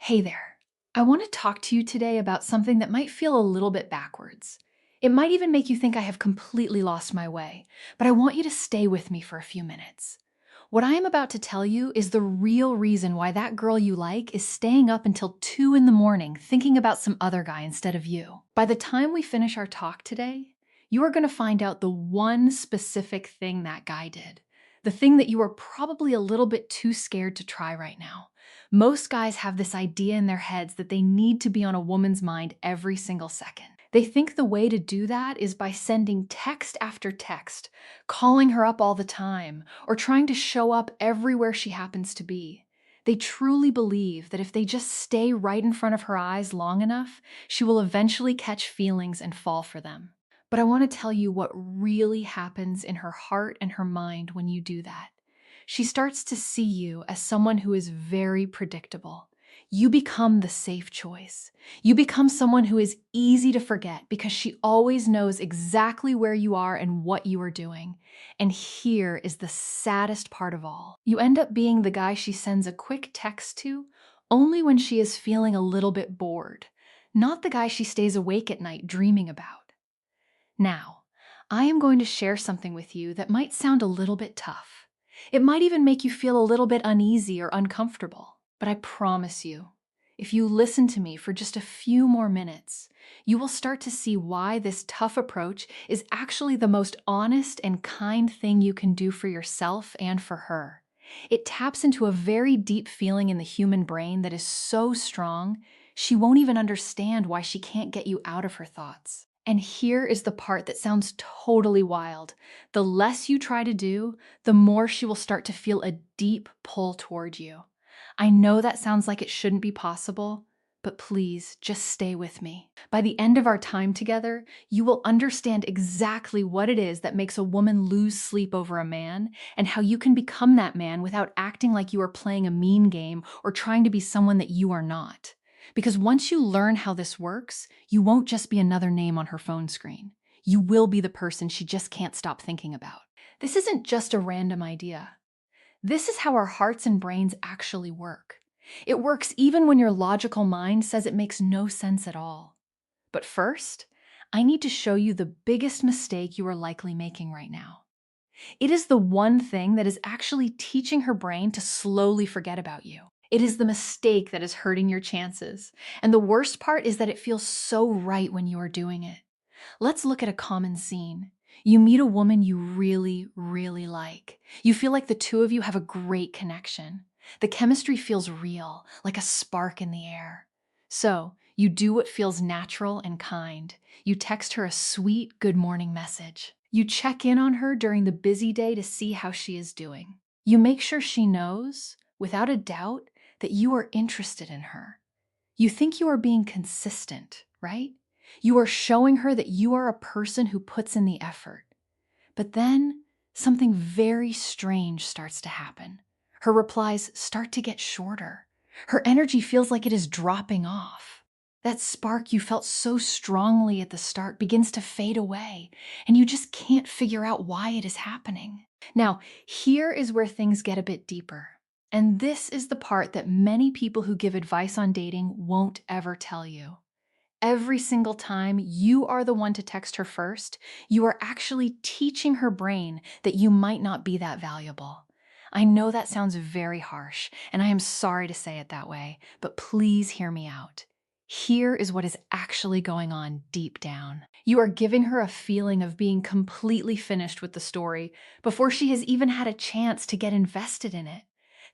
Hey there. I want to talk to you today about something that might feel a little bit backwards. It might even make you think I have completely lost my way, but I want you to stay with me for a few minutes. What I am about to tell you is the real reason why that girl you like is staying up until 2 in the morning thinking about some other guy instead of you. By the time we finish our talk today, you are going to find out the one specific thing that guy did. The thing that you are probably a little bit too scared to try right now. Most guys have this idea in their heads that they need to be on a woman's mind every single second. They think the way to do that is by sending text after text, calling her up all the time, or trying to show up everywhere she happens to be. They truly believe that if they just stay right in front of her eyes long enough, she will eventually catch feelings and fall for them. But I want to tell you what really happens in her heart and her mind when you do that. She starts to see you as someone who is very predictable. You become the safe choice. You become someone who is easy to forget because she always knows exactly where you are and what you are doing. And here is the saddest part of all. You end up being the guy she sends a quick text to only when she is feeling a little bit bored, not the guy she stays awake at night dreaming about. Now, I am going to share something with you that might sound a little bit tough. It might even make you feel a little bit uneasy or uncomfortable, but I promise you, if you listen to me for just a few more minutes, you will start to see why this tough approach is actually the most honest and kind thing you can do for yourself and for her. It taps into a very deep feeling in the human brain that is so strong, she won't even understand why she can't get you out of her thoughts. And here is the part that sounds totally wild. The less you try to do, the more she will start to feel a deep pull toward you. I know that sounds like it shouldn't be possible, but please just stay with me. By the end of our time together, you will understand exactly what it is that makes a woman lose sleep over a man and how you can become that man without acting like you are playing a mean game or trying to be someone that you are not. Because once you learn how this works, you won't just be another name on her phone screen. You will be the person she just can't stop thinking about. This isn't just a random idea. This is how our hearts and brains actually work. It works even when your logical mind says it makes no sense at all. But first, I need to show you the biggest mistake you are likely making right now. It is the one thing that is actually teaching her brain to slowly forget about you. It is the mistake that is hurting your chances. And the worst part is that it feels so right when you are doing it. Let's look at a common scene. You meet a woman you really, really like. You feel like the two of you have a great connection. The chemistry feels real, like a spark in the air. So, you do what feels natural and kind. You text her a sweet good morning message. You check in on her during the busy day to see how she is doing. You make sure she knows, without a doubt, that you are interested in her. You think you are being consistent, right? You are showing her that you are a person who puts in the effort. But then something very strange starts to happen. Her replies start to get shorter. Her energy feels like it is dropping off. That spark you felt so strongly at the start begins to fade away, and you just can't figure out why it is happening. Now, here is where things get a bit deeper. And this is the part that many people who give advice on dating won't ever tell you. Every single time you are the one to text her first, you are actually teaching her brain that you might not be that valuable. I know that sounds very harsh, and I am sorry to say it that way, but please hear me out. Here is what is actually going on deep down. You are giving her a feeling of being completely finished with the story before she has even had a chance to get invested in it.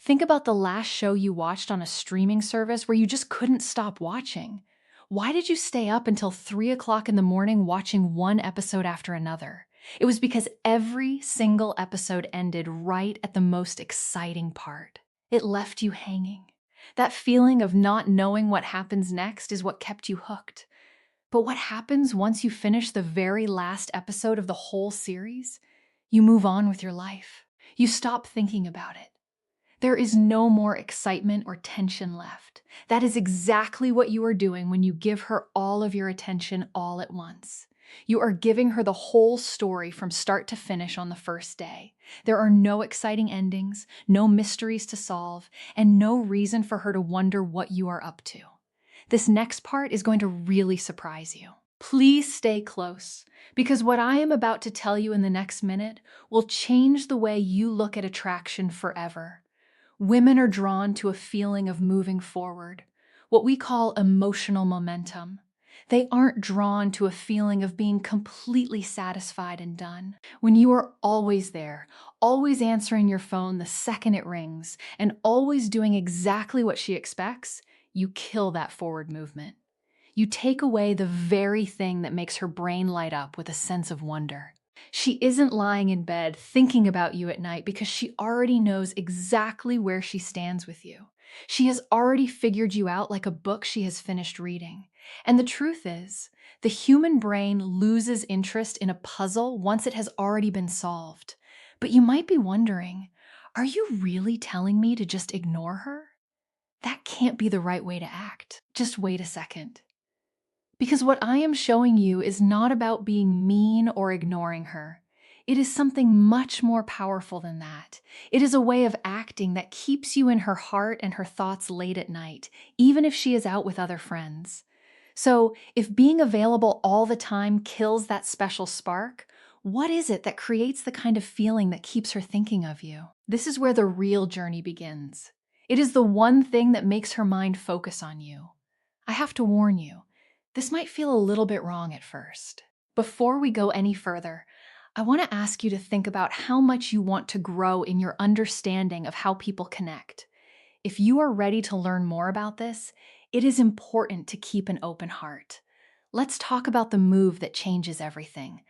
Think about the last show you watched on a streaming service where you just couldn't stop watching. Why did you stay up until 3 o'clock in the morning watching one episode after another? It was because every single episode ended right at the most exciting part. It left you hanging. That feeling of not knowing what happens next is what kept you hooked. But what happens once you finish the very last episode of the whole series? You move on with your life. You stop thinking about it. There is no more excitement or tension left. That is exactly what you are doing when you give her all of your attention all at once. You are giving her the whole story from start to finish on the first day. There are no exciting endings, no mysteries to solve, and no reason for her to wonder what you are up to. This next part is going to really surprise you. Please stay close, because what I am about to tell you in the next minute will change the way you look at attraction forever. Women are drawn to a feeling of moving forward, what we call emotional momentum. They aren't drawn to a feeling of being completely satisfied and done. When you are always there, always answering your phone the second it rings, and always doing exactly what she expects, you kill that forward movement. You take away the very thing that makes her brain light up with a sense of wonder. She isn't lying in bed thinking about you at night because she already knows exactly where she stands with you. She has already figured you out like a book she has finished reading. And the truth is, the human brain loses interest in a puzzle once it has already been solved. But you might be wondering, are you really telling me to just ignore her? That can't be the right way to act. Just wait a second. Because what I am showing you is not about being mean or ignoring her. It is something much more powerful than that. It is a way of acting that keeps you in her heart and her thoughts late at night, even if she is out with other friends. So, if being available all the time kills that special spark, what is it that creates the kind of feeling that keeps her thinking of you? This is where the real journey begins. It is the one thing that makes her mind focus on you. I have to warn you, this might feel a little bit wrong at first. Before we go any further, I want to ask you to think about how much you want to grow in your understanding of how people connect. If you are ready to learn more about this, it is important to keep an open heart. Let's talk about the move that changes everything.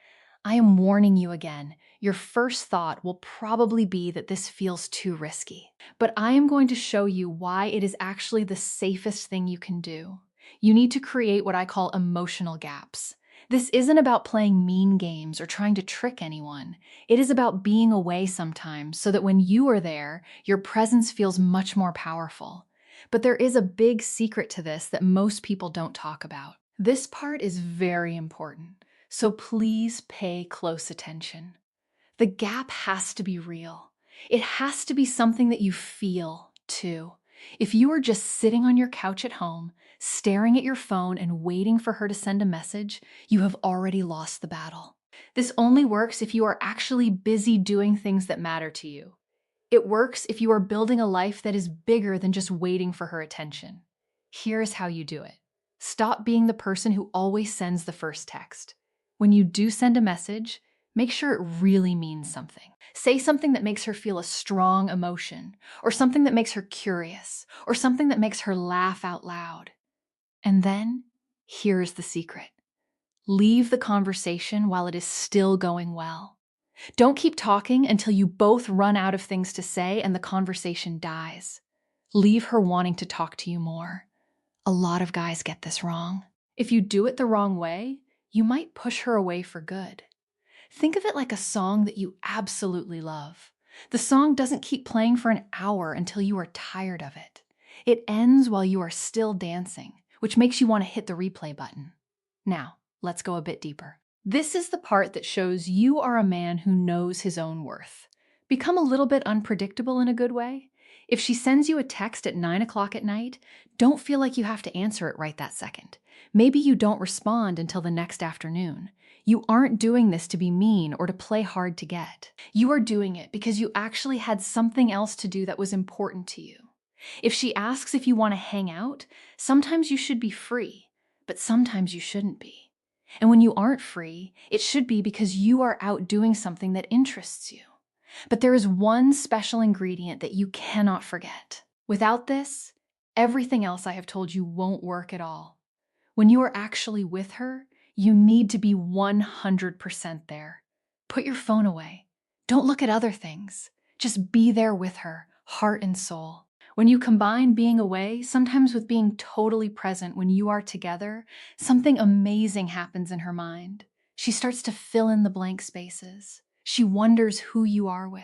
I am warning you again, your first thought will probably be that this feels too risky. But I am going to show you why it is actually the safest thing you can do. You need to create what I call emotional gaps. This isn't about playing mean games or trying to trick anyone. It is about being away sometimes so that when you are there, your presence feels much more powerful. But there is a big secret to this that most people don't talk about. This part is very important, so please pay close attention. The gap has to be real. It has to be something that you feel, too. If you are just sitting on your couch at home, staring at your phone and waiting for her to send a message, you have already lost the battle. This only works if you are actually busy doing things that matter to you. It works if you are building a life that is bigger than just waiting for her attention. Here's how you do it. Stop being the person who always sends the first text. When you do send a message, make sure it really means something. Say something that makes her feel a strong emotion, or something that makes her curious, or something that makes her laugh out loud. And then, here's the secret. Leave the conversation while it is still going well. Don't keep talking until you both run out of things to say and the conversation dies. Leave her wanting to talk to you more. A lot of guys get this wrong. If you do it the wrong way, you might push her away for good. Think of it like a song that you absolutely love. The song doesn't keep playing for an hour until you are tired of it. It ends while you are still dancing, which makes you want to hit the replay button. Now, let's go a bit deeper. This is the part that shows you are a man who knows his own worth. Become a little bit unpredictable in a good way. If she sends you a text at 9 o'clock at night, don't feel like you have to answer it right that second. Maybe you don't respond until the next afternoon. You aren't doing this to be mean or to play hard to get. You are doing it because you actually had something else to do that was important to you. If she asks if you want to hang out, sometimes you should be free, but sometimes you shouldn't be. And when you aren't free, it should be because you are out doing something that interests you. But there is one special ingredient that you cannot forget. Without this, everything else I have told you won't work at all. When you are actually with her, you need to be 100% there. Put your phone away. Don't look at other things. Just be there with her, heart and soul. When you combine being away, sometimes with being totally present when you are together, something amazing happens in her mind. She starts to fill in the blank spaces. She wonders who you are with.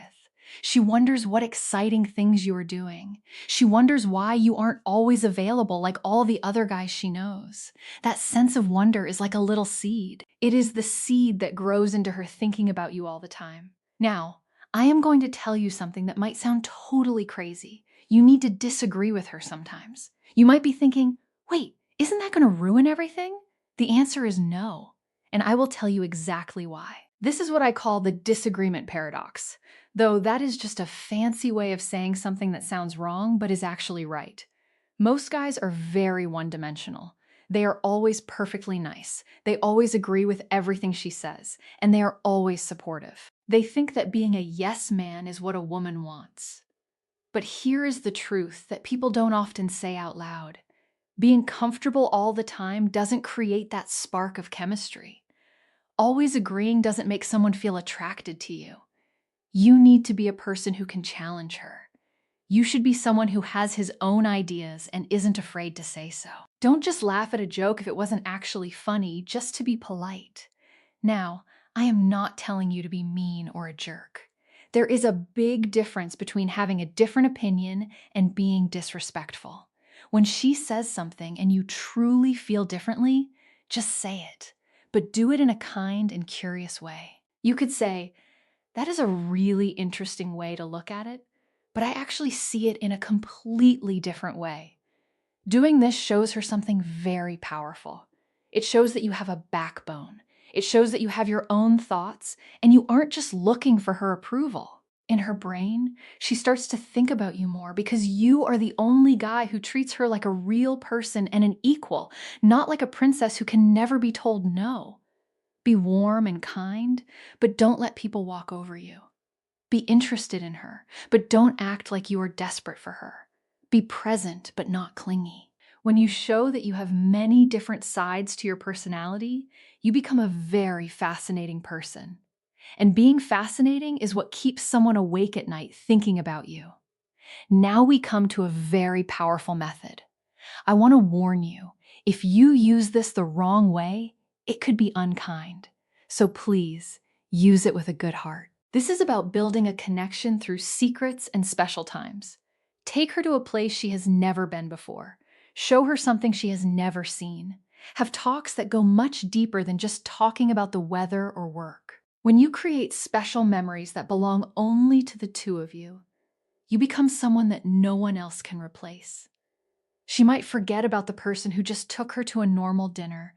She wonders what exciting things you are doing. She wonders why you aren't always available like all the other guys she knows. That sense of wonder is like a little seed. It is the seed that grows into her thinking about you all the time. Now, I am going to tell you something that might sound totally crazy. You need to disagree with her sometimes. You might be thinking, wait, isn't that going to ruin everything? The answer is no, and I will tell you exactly why. This is what I call the disagreement paradox, though that is just a fancy way of saying something that sounds wrong but is actually right. Most guys are very one-dimensional. They are always perfectly nice. They always agree with everything she says, and they are always supportive. They think that being a yes man is what a woman wants. But here is the truth that people don't often say out loud. Being comfortable all the time doesn't create that spark of chemistry. Always agreeing doesn't make someone feel attracted to you. You need to be a person who can challenge her. You should be someone who has his own ideas and isn't afraid to say so. Don't just laugh at a joke if it wasn't actually funny, just to be polite. Now, I am not telling you to be mean or a jerk. There is a big difference between having a different opinion and being disrespectful. When she says something and you truly feel differently, just say it, but do it in a kind and curious way. You could say, "That is a really interesting way to look at it, but I actually see it in a completely different way." Doing this shows her something very powerful. It shows that you have a backbone. It shows that you have your own thoughts, and you aren't just looking for her approval. In her brain, she starts to think about you more because you are the only guy who treats her like a real person and an equal, not like a princess who can never be told no. Be warm and kind, but don't let people walk over you. Be interested in her, but don't act like you are desperate for her. Be present, but not clingy. When you show that you have many different sides to your personality, you become a very fascinating person. And being fascinating is what keeps someone awake at night thinking about you. Now we come to a very powerful method. I want to warn you, if you use this the wrong way, it could be unkind. So please, use it with a good heart. This is about building a connection through secrets and special times. Take her to a place she has never been before. Show her something she has never seen. Have talks that go much deeper than just talking about the weather or work. When you create special memories that belong only to the two of you, you become someone that no one else can replace. She might forget about the person who just took her to a normal dinner,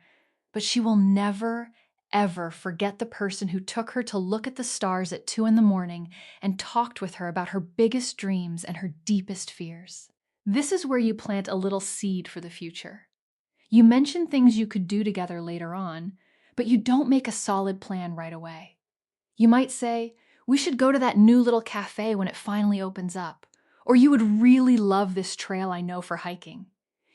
but she will never, ever forget the person who took her to look at the stars at 2 a.m. and talked with her about her biggest dreams and her deepest fears. This is where you plant a little seed for the future. You mention things you could do together later on, but you don't make a solid plan right away. You might say, "We should go to that new little cafe when it finally opens up," or "You would really love this trail I know for hiking."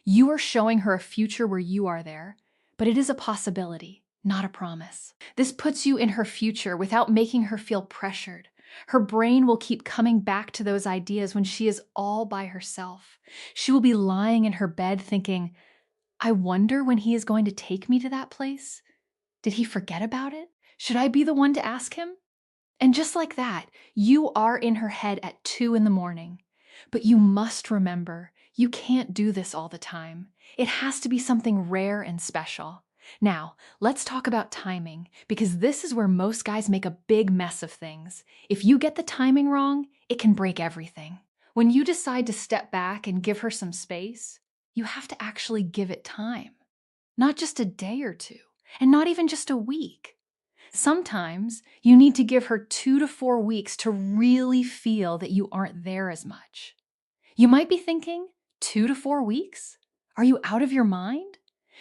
You are showing her a future where you are there, but it is a possibility, not a promise. This puts you in her future without making her feel pressured. Her brain will keep coming back to those ideas when she is all by herself. She will be lying in her bed thinking, "I wonder when he is going to take me to that place. Did he forget about it? Should I be the one to ask him?" And just like that, you are in her head at 2 a.m. But you must remember, you can't do this all the time. It has to be something rare and special. Now, let's talk about timing, because this is where most guys make a big mess of things. If you get the timing wrong, it can break everything. When you decide to step back and give her some space, you have to actually give it time. Not just a day or two, and not even just a week. Sometimes you need to give her 2 to 4 weeks to really feel that you aren't there as much. You might be thinking, 2 to 4 weeks? Are you out of your mind?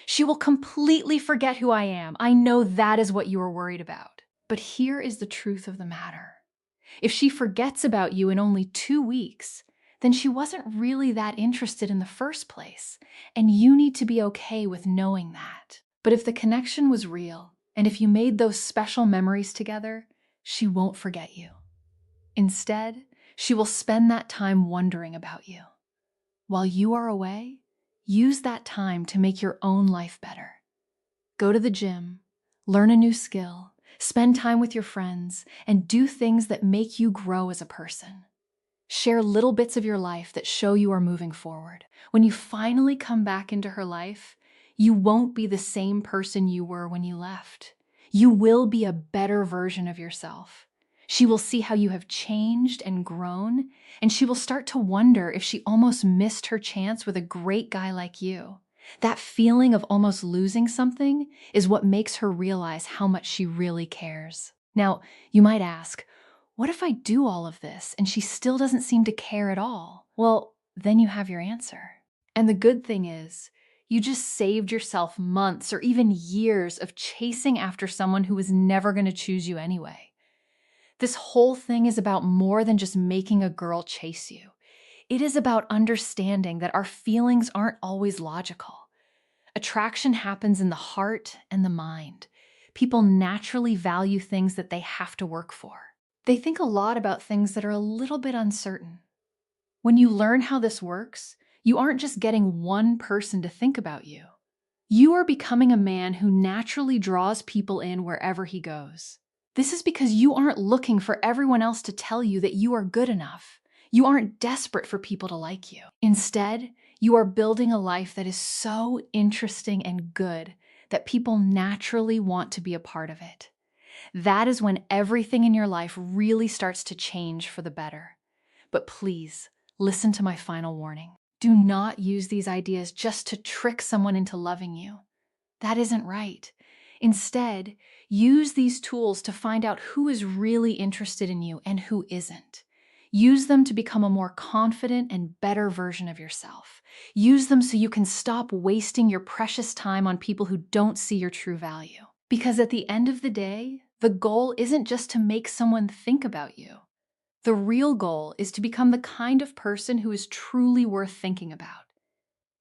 She will completely forget who I am. I know that is what you are worried about. But here is the truth of the matter. If she forgets about you in only 2 weeks, then she wasn't really that interested in the first place, and you need to be okay with knowing that. But if the connection was real, and if you made those special memories together, she won't forget you. Instead, she will spend that time wondering about you. While you are away, use that time to make your own life better. Go to the gym, learn a new skill, Spend time with your friends and do things that make you grow as a person. Share little bits of your life that show you are moving forward. When you finally come back into her life, you won't be the same person you were when you left. You will be a better version of yourself. She will see how you have changed and grown, and she will start to wonder if she almost missed her chance with a great guy like you. That feeling of almost losing something is what makes her realize how much she really cares. Now, you might ask, what if I do all of this and she still doesn't seem to care at all? Well, then you have your answer. And the good thing is, you just saved yourself months or even years of chasing after someone who was never going to choose you anyway. This whole thing is about more than just making a girl chase you. It is about understanding that our feelings aren't always logical. Attraction happens in the heart and the mind. People naturally value things that they have to work for. They think a lot about things that are a little bit uncertain. When you learn how this works, you aren't just getting one person to think about you. You are becoming a man who naturally draws people in wherever he goes. This is because you aren't looking for everyone else to tell you that you are good enough. You aren't desperate for people to like you. Instead, you are building a life that is so interesting and good that people naturally want to be a part of it. That is when everything in your life really starts to change for the better. But please, listen to my final warning. Do not use these ideas just to trick someone into loving you. That isn't right. Instead, use these tools to find out who is really interested in you and who isn't. Use them to become a more confident and better version of yourself. Use them so you can stop wasting your precious time on people who don't see your true value. Because at the end of the day, the goal isn't just to make someone think about you. The real goal is to become the kind of person who is truly worth thinking about.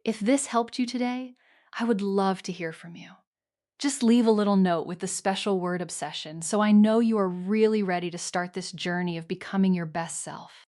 If this helped you today, I would love to hear from you. Just leave a little note with the special word obsession so I know you are really ready to start this journey of becoming your best self.